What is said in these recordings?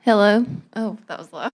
Hello? Oh, that was loud.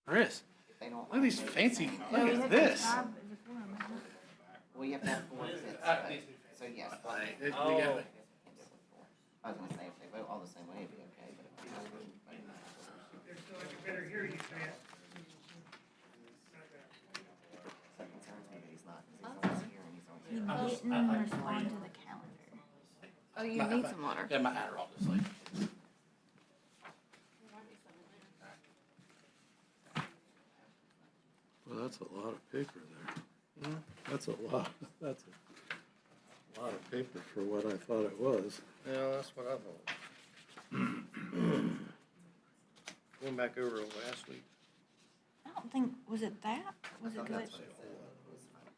Chris, If they don't look at these fancy, look at this. Well, you have to have 4/5 vote. So yes. They got- I was gonna say, if they vote all the same way, it'd be okay, but if people vote. That concerns me that he's not, because he's always here and he's always here. Didn't respond to the calendar. Oh, you need some water. Yeah, my Adderall just like. Well, that's a lot of paper there. That's a lot of paper for what I thought it was. Yeah, that's what I thought. Going back over it last week. I don't think, was it that? Was it good? That's what it said. It was fine.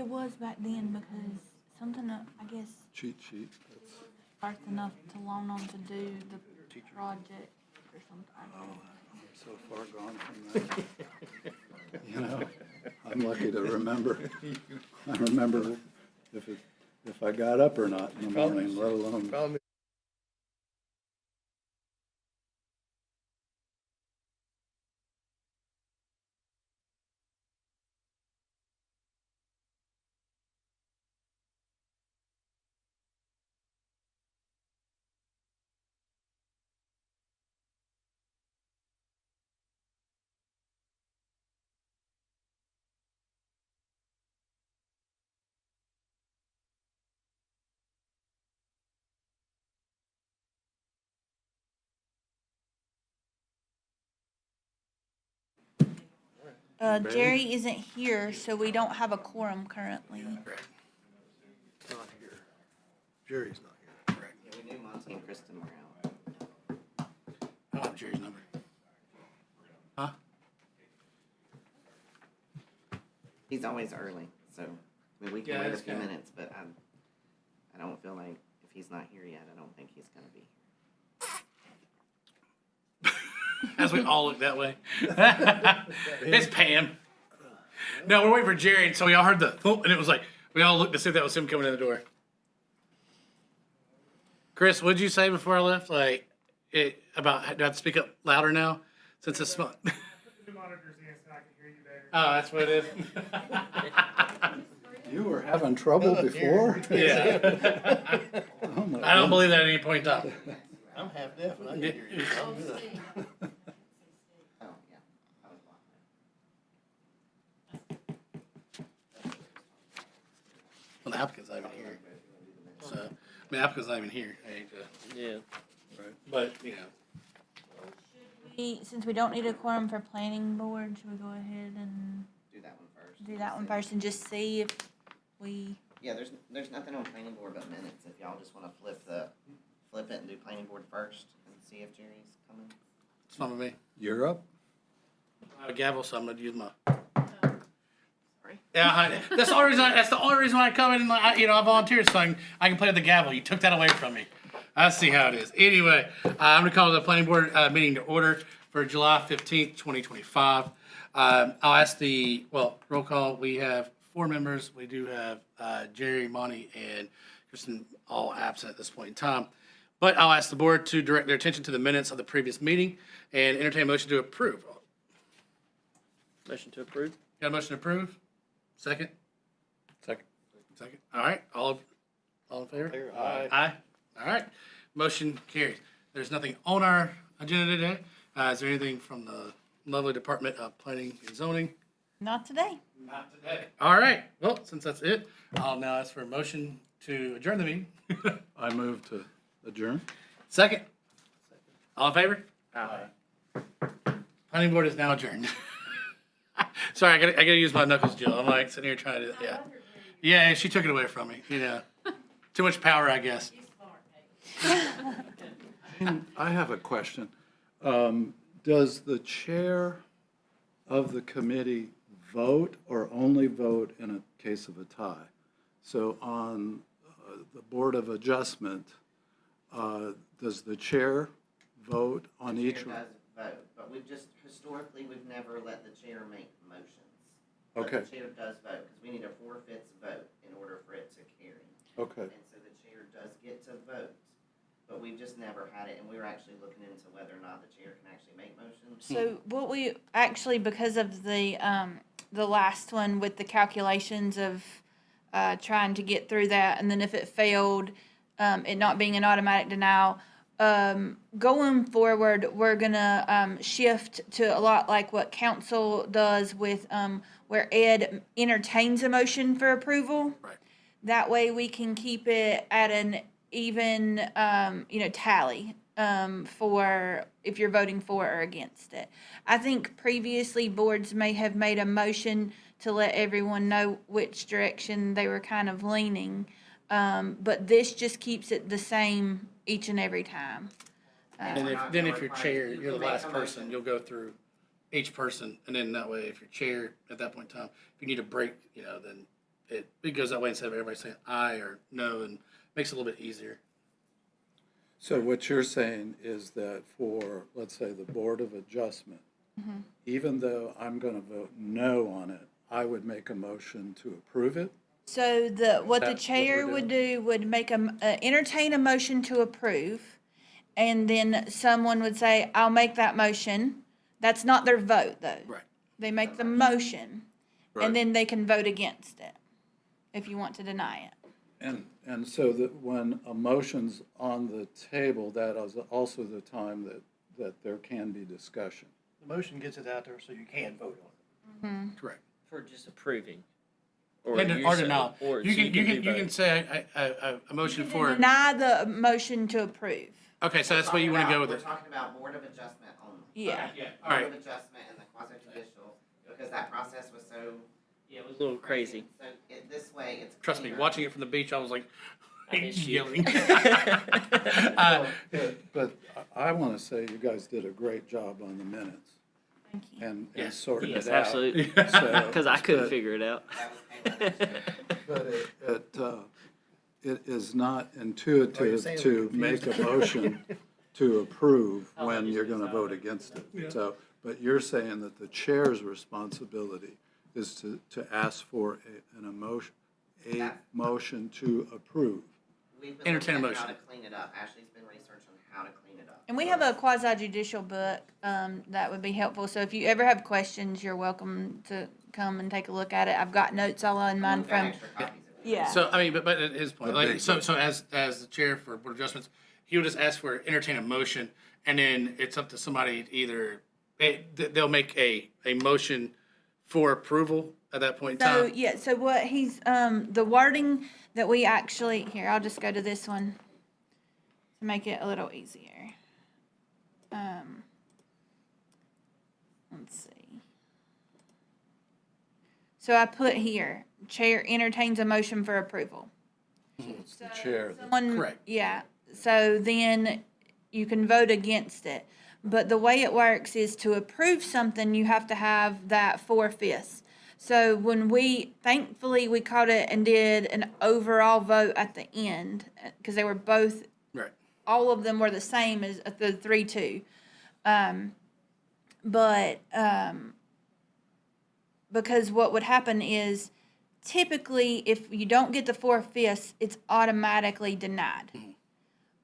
It was back then because something, I guess, Cheat sheet. That's, sparked enough to long on to do the project or something. I don't know. I'm so far gone from that. You know, I'm lucky to remember. I remember if I got up or not in the morning, let alone. Problem Jerry isn't here, so we don't have a quorum currently. not here. Jerry's not here. Correct. Yeah, we knew Monty and Kristen were out. I don't have Jerry's number. Huh? He's always early, so, I mean, we can Yeah, wait a that's few kinda- minutes, but I don't feel like if he's not here yet, I don't think he's gonna be here. As we all look that way. It's Pam. No, we're waiting for Jerry, and so we all heard the thump, and it was like, we all looked to see if that was him coming in the door. Chris, what'd you say before I left? Like, do I have to speak up louder now? Since it's small. The monitors in so I can hear you better. Oh, that's what it is. You were having trouble before? Yeah. Oh, my I don't believe that at any point in time. I'm half deaf and I can hear you. Oh, yeah, I was blocking Well, the applicant's not even here. So, I mean, the applicant's not even here. I hate to, Yeah. but, you know. Since we don't need a quorum for planning board, should we go ahead and do that one first. do that one first and just see if we, Yeah, there's nothing on planning board but minutes, if y'all just wanna flip it and do planning board first and see if Jerry's coming. It's fine with me. You're up? I have a gavel, so I'm gonna use my. Sorry. Yeah, that's the only reason. That's the only reason why I come in. And I volunteer so I can play with the gavel. You took that away from me. I see how it is. Anyway, I'm gonna call the planning board meeting to order for July 15th, 2025. I'll ask roll call. We have 4 members. We do have Jerry, Monty, and Kristen all absent at this point in time. But I'll ask the board to direct their attention to the minutes of the previous meeting and entertain a motion to approve. Motion to approve? Got a motion to approve? Second? Second. Second. All right. All in favor? Aye. Aye. All right. Motion carries. There's nothing on our agenda today. Is there anything from the lovely Department of Planning and Zoning? not today. Not today. All right. Well, since that's it, I'll now ask for a motion to adjourn the meeting. I move to adjourn. Second. All in favor? Aye. Planning board is now adjourned. Sorry, I gotta use my knuckles, Jill. I'm like sitting here trying to do that. Yeah. Yeah, she took it away from me. You know, too much power, I guess. I have a question. Does the chair of the committee vote or only vote in a case of a tie? So on the Board of Adjustment, does the chair vote on The each chair one? does vote, but historically, we've never let the chair make motions. But Okay. the chair does vote, because we need a 4/5 vote in order for it to carry. Okay, And so the chair does get to vote, but but we've just never had it, and we were actually looking into whether or not the chair can actually make motions. So what we actually, because of the last one with the calculations of trying to get through that, and then if it failed, it not being an automatic denial, going forward, we're gonna shift to a lot like what council does with where Ed entertains a motion for approval. Right. That way we can keep it at an even, tally for if you're voting for or against it. I think previously boards may have made a motion to let everyone know which direction they were kind of leaning, but this just keeps it the same each and every time. And then if you're chair, you're the last person, you'll go through each person, and then that way, if you're chair at that point in time, if you need a break, then it goes that way instead of everybody saying aye or no, and makes it a little bit easier. So what you're saying is that for, let's say, the Board of Adjustment, even though I'm gonna vote no on it, I would make a motion to approve it? So what the That's what chair we're would do would make entertain a motion to approve, and then someone would say, I'll make that motion. That's not their vote, though. Right. They make the motion, Right. and then they can vote against it if you want to deny it. And so that when a motion's on the table, that is also the time that there can be discussion. The motion gets it out there so you can vote on it. Correct. For just approving. Or you're saying- denial. or You so can do you can both. say a motion for. Deny the motion to approve. Okay, so that's where you want to go with We're it. talking about Board of Adjustment only. Yeah. Yeah. All Board right. of Adjustment and the quasi-judicial, because that process was so. Yeah, it was a little crazy. So this way, it's. Trust me, cleaner. watching it from the beach, I was like I miss you. yelling. But I want to say you guys did a great job on the minutes Thank you. and Yes. sorting Yes, it out. absolutely. So, Because I couldn't but- figure it out. That was painless. But it is not intuitive saying to we're make a confused? motion to approve Oh, when that you're is gonna not vote like against it. Yeah. So, but you're saying that the chair's responsibility is to ask for a motion to approve. We've been Entertain a looking at how to motion. clean it up. Ashley's been researching how to clean it up. And we have a quasi judicial book that would be helpful. So if you ever have questions, you're welcome to come and take a look at it. I've got notes all on mine We've got from. extra copies of it. Yeah. So I mean, but at his point, The like big so book. so as the chair for Board of Adjustments, he would just ask for entertain a motion, and then it's up to somebody to either they'll make a motion for approval at that point in So time. yeah, so what he's the wording that we actually here, I'll just go to this one to make it a little easier. Let's see. So I put here, chair entertains a motion for approval. It's the chair. that- Someone, Correct. yeah, so then you can vote against it. But the way it works is to approve something, you have to have that 4/5. So when thankfully, we caught it and did an overall vote at the end, because they were both, Right. all of them were the same as the 3-2. Because what would happen is typically if you don't get the 4/5, it's automatically denied.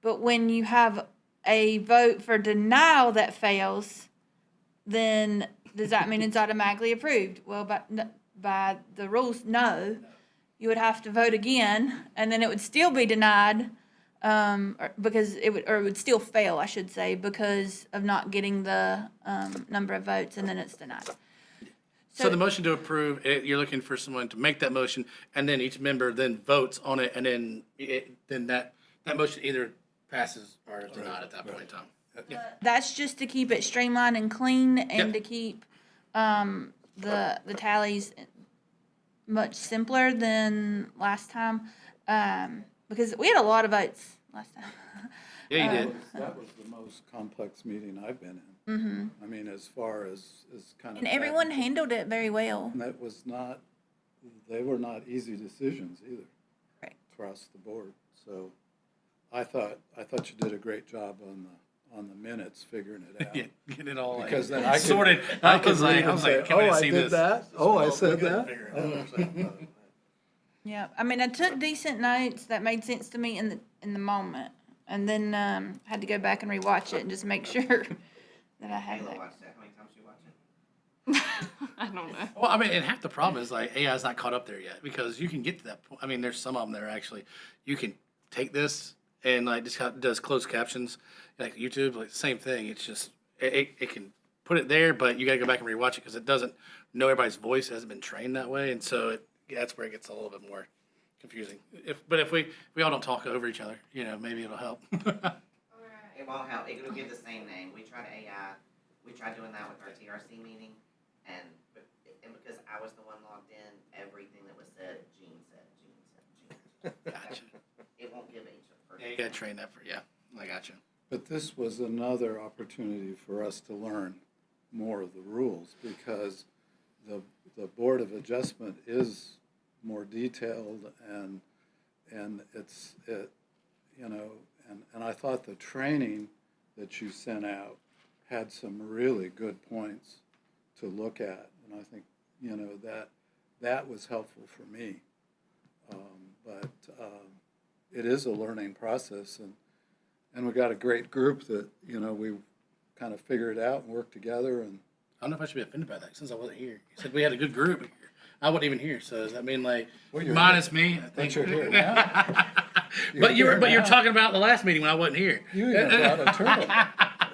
But when you have a vote for denial that fails, then does that mean it's automatically approved? Well, by the rules, no. You would have to vote again, and then it would still be denied, because it would still fail, I should say, because of not getting the number of votes, and then it's denied. So the motion to approve, you're looking for someone to make that motion, and then each member then votes on it, and then that motion either passes or is denied at that point in time. Yeah. That's just to keep it streamlined and clean, and Yep. to keep the tallies much simpler than last time, because we had a lot of votes last time. Yeah, you did. That was the most complex meeting I've been in. I mean, as far as kind of. And everyone handled it very well. And that was not, they were not easy decisions either. Correct. Across the board. So I thought you did a great job on the minutes, figuring it out. Yeah, get it all Because then I could. sorted. I I could was like, read and say, can I oh, I see did this? that? Oh, I said We couldn't that? figure it out. Yeah, I mean, I took decent notes that made sense to me in the moment. And then, had to go back and rewatch it and just make sure that I had Kayla that. watched that. How many times you watch it? I don't know. Well, I mean, and half the problem is like AI is not caught up there yet because you can get to that point. I mean, there's some of them that are actually, you can take this and like just does closed captions, like YouTube, like the same thing. It's just, it can put it there, but you got to go back and rewatch it because it doesn't know everybody's voice, hasn't been trained that way. And so that's where it gets a little bit more confusing. But if we all don't talk over each other, maybe it'll help. It won't help. It'll give the same name. We tried AI. We tried doing that with our TRC meeting, and because I was the one logged in, everything that was said, Gene said. Gotcha. It won't give each person. Yeah, you got to train that for, I got you. But this was another opportunity for us to learn more of the rules because the Board of Adjustment is more detailed and I thought the training that you sent out had some really good points to look at, and I think that was helpful for me. But it is a learning process, and we got a great group that we kind of figured it out and worked together. And I don't know if I should be offended by that since I wasn't here. You said we had a good group here. I wasn't even here, so does that mean like minus me? I think you're here now. But you're talking about the last meeting when I wasn't here. You even brought a turtle.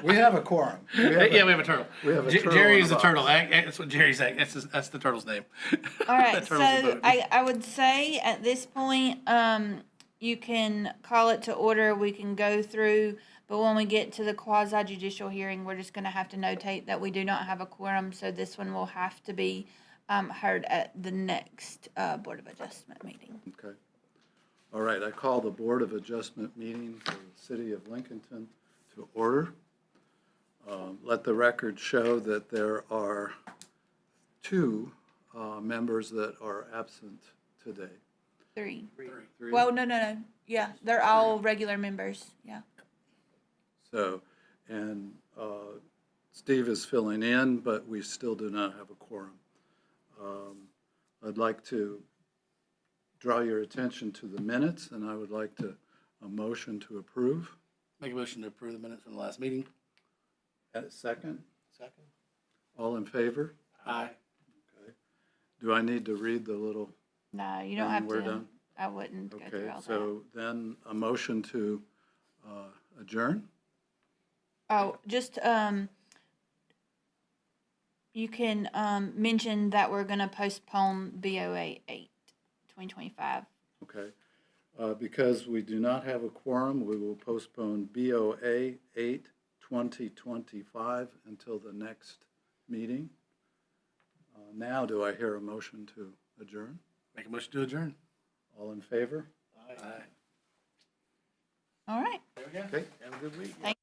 We have a quorum. We have a turtle. We have a turtle Jerry in is the the box. turtle. That's what Jerry's saying. That's the turtle's name. All right, The so turtle's the boat. I would say at this point, you can call it to order, we can go through, but when we get to the quasi judicial hearing, we're just gonna have to notate that we do not have a quorum, so this one will have to be, heard at the next, Board of Adjustment meeting. Okay. All right, I call the Board of Adjustment meeting for the City of Lincolnton to order. Let the record show that there are two members that are absent today. Three. Three? Well, no, yeah, they're all regular members, yeah. So, and Steve is filling in, but we still do not have a quorum. I'd like to draw your attention to the minutes, and I would like a motion to approve. Make a motion to approve the minutes from the last meeting. Second? Second. All in favor? Aye. Okay. Do I need to read the little? No, you don't Then have we're to, done? I wouldn't go through Okay, all that. so then a motion to adjourn? Oh, just, you can, mention that we're gonna postpone BOA 8, 2025. Okay. Because we do not have a quorum, we will postpone BOA 8, 2025 until the next meeting. Now, do I hear a motion to adjourn? Make a motion to adjourn. All in favor? Aye. All right. There we go. Okay. Have a good week. Thank